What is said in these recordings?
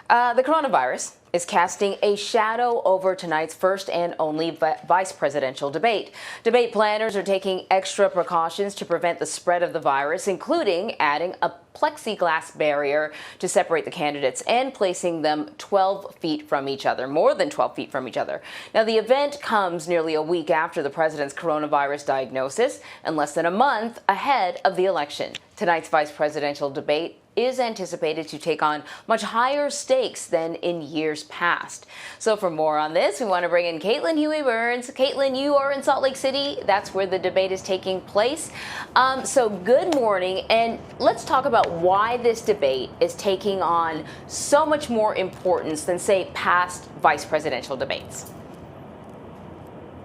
The coronavirus is casting a shadow over tonight's first and only vice presidential debate. Debate planners are taking extra precautions to prevent the spread of the virus, including adding a plexiglass barrier to separate the candidates and placing them 12 feet from each other, more than 12 feet from each other. Now, the event comes nearly a week after the president's coronavirus diagnosis and less than a month ahead of the election. Tonight's vice presidential debate is anticipated to take on much higher stakes than in years past. So for more on this, we want to bring in Caitlin Huey-Burns. Caitlin, you are in Salt Lake City. That's where the debate is taking place. So good morning, and let's talk about why this debate is taking on so much more importance than, say, past vice presidential debates.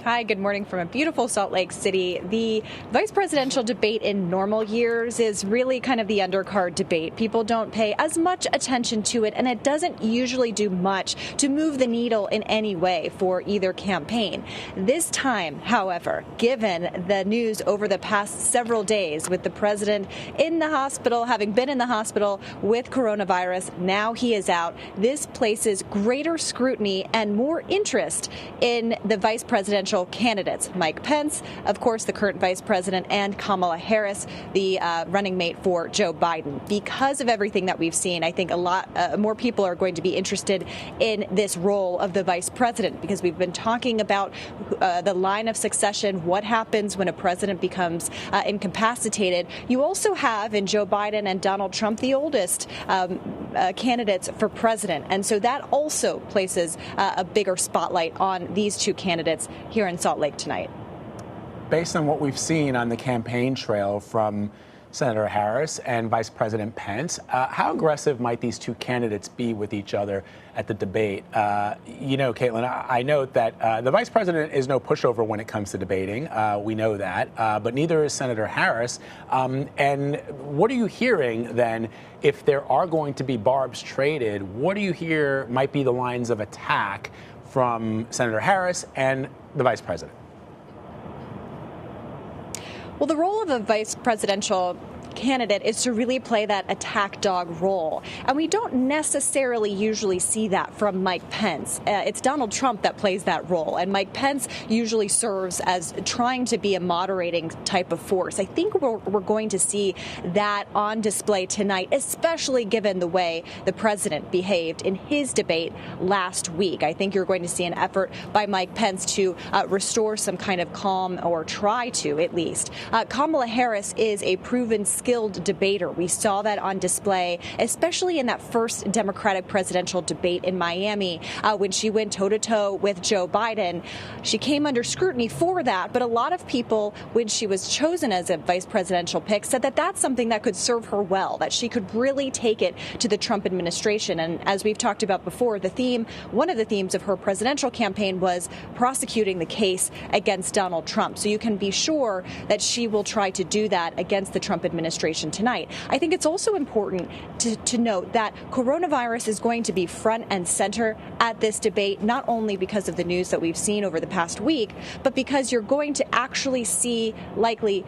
Hi, good morning from a beautiful Salt Lake City. The vice presidential debate in normal years is really kind of the undercard debate. People don't pay as much attention to it, and it doesn't usually do much to move the needle in any way for either campaign. This time, however, given the news over the past several days with the president in the hospital, having been in the hospital with coronavirus, now he is out, this places greater scrutiny and more interest in the vice presidential candidates. Mike Pence, of course, the current vice president, and Kamala Harris, the running mate for Joe Biden. Because of everything that we've seen, I think a lot more people are going to be interested in this role of the vice president, because we've been talking about the line of succession, what happens when a president becomes incapacitated. You also have in Joe Biden and Donald Trump the oldest candidates for president. And so that also places a bigger spotlight on these two candidates here in Salt Lake tonight. Based on what we've seen on the campaign trail from Senator Harris and Vice President Pence, how aggressive might these two candidates be with each other at the debate? Caitlin, I note that the vice president is no pushover when it comes to debating. We know that, but neither is Senator Harris. And what are you hearing then if there are going to be barbs traded? What do you hear might be the lines of attack from Senator Harris and the vice president? Well, the role of a vice presidential candidate is to really play that attack dog role. And we don't necessarily usually see that from Mike Pence. It's Donald Trump that plays that role. And Mike Pence usually serves as trying to be a moderating type of force. I think we're going to see that on display tonight, especially given the way the president behaved in his debate last week. I think you're going to see an effort by Mike Pence to restore some kind of calm, or try to at least. Kamala Harris is a proven skilled debater. We saw that on display, especially in that first Democratic presidential debate in Miami when she went toe-to-toe with Joe Biden. She came under scrutiny for that, but a lot of people, when she was chosen as a vice presidential pick, said that that's something that could serve her well, that she could really take it to the Trump administration. And as we've talked about before, one of the themes of her presidential campaign was prosecuting the case against Donald Trump. So you can be sure that she will try to do that against the Trump administration tonight. I think it's also important to note that coronavirus is going to be front and center at this debate, not only because of the news that we've seen over the past week, but because you're going to actually see likely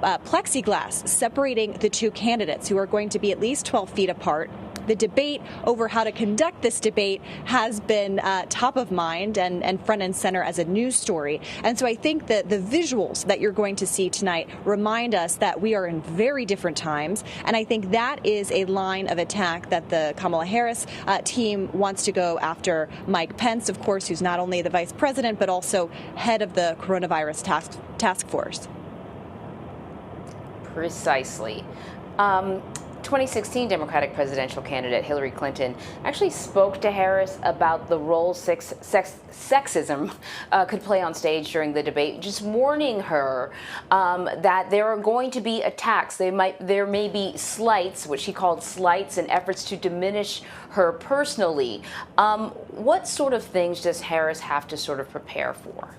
plexiglass separating the two candidates, who are going to be at least 12 feet apart. The debate over how to conduct this debate has been top of mind and front and center as a news story. And so I think that the visuals that you're going to see tonight remind us that we are in very different times. And I think that is a line of attack that the Kamala Harris team wants to go after Mike Pence, of course, who's not only the vice president, but also head of the coronavirus task force. Precisely. 2016 Democratic presidential candidate Hillary Clinton actually spoke to Harris about the role sexism could play on stage during the debate, just warning her that there are going to be attacks. There may be slights, which she called slights, and efforts to diminish her personally. What sort of things does Harris have to sort of prepare for?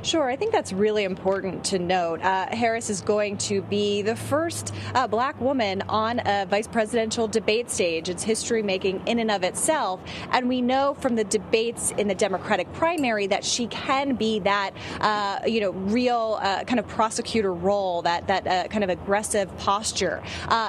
Sure, I think that's really important to note. Harris is going to be the first black woman on a vice presidential debate stage. It's history making in and of itself. And we know from the debates in the Democratic primary that she can be that, real kind of prosecutor role, that kind of aggressive posture.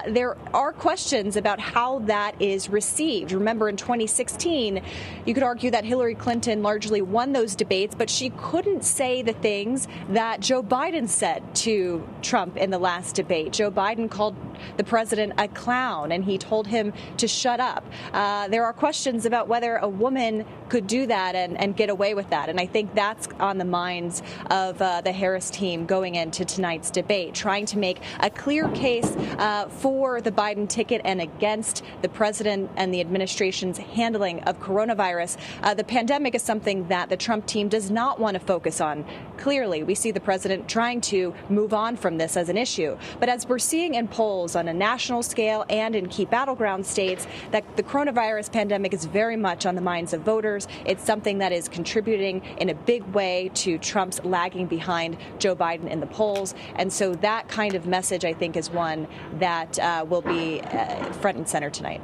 There are questions about how that is received. Remember, in 2016, you could argue that Hillary Clinton largely won those debates, but she couldn't say the things that Joe Biden said to Trump in the last debate. Joe Biden called the president a clown, and he told him to shut up. There are questions about whether a woman could do that and get away with that. And I think that's on the minds of the Harris team going into tonight's debate, trying to make a clear case for the Biden ticket and against the president and the administration's handling of coronavirus. The pandemic is something that the Trump team does not want to focus on. Clearly, we see the president trying to move on from this as an issue. But as we're seeing in polls on a national scale and in key battleground states, that the coronavirus pandemic is very much on the minds of voters. It's something that is contributing in a big way to Trump's lagging behind Joe Biden in the polls. And so that kind of message, I think, is one that will be front and center tonight.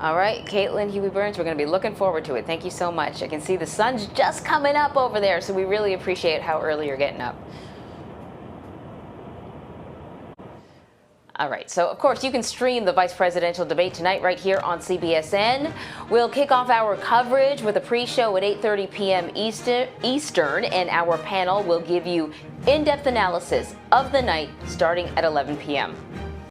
All right, Caitlin Huey-Burns, we're going to be looking forward to it. Thank you so much. I can see the sun's just coming up over there, so we really appreciate how early you're getting up. All right, so of course you can stream the vice presidential debate tonight right here on CBSN. We'll kick off our coverage with a pre-show at 8:30 p.m. Eastern, and our panel will give you in-depth analysis of the night starting at 11 p.m.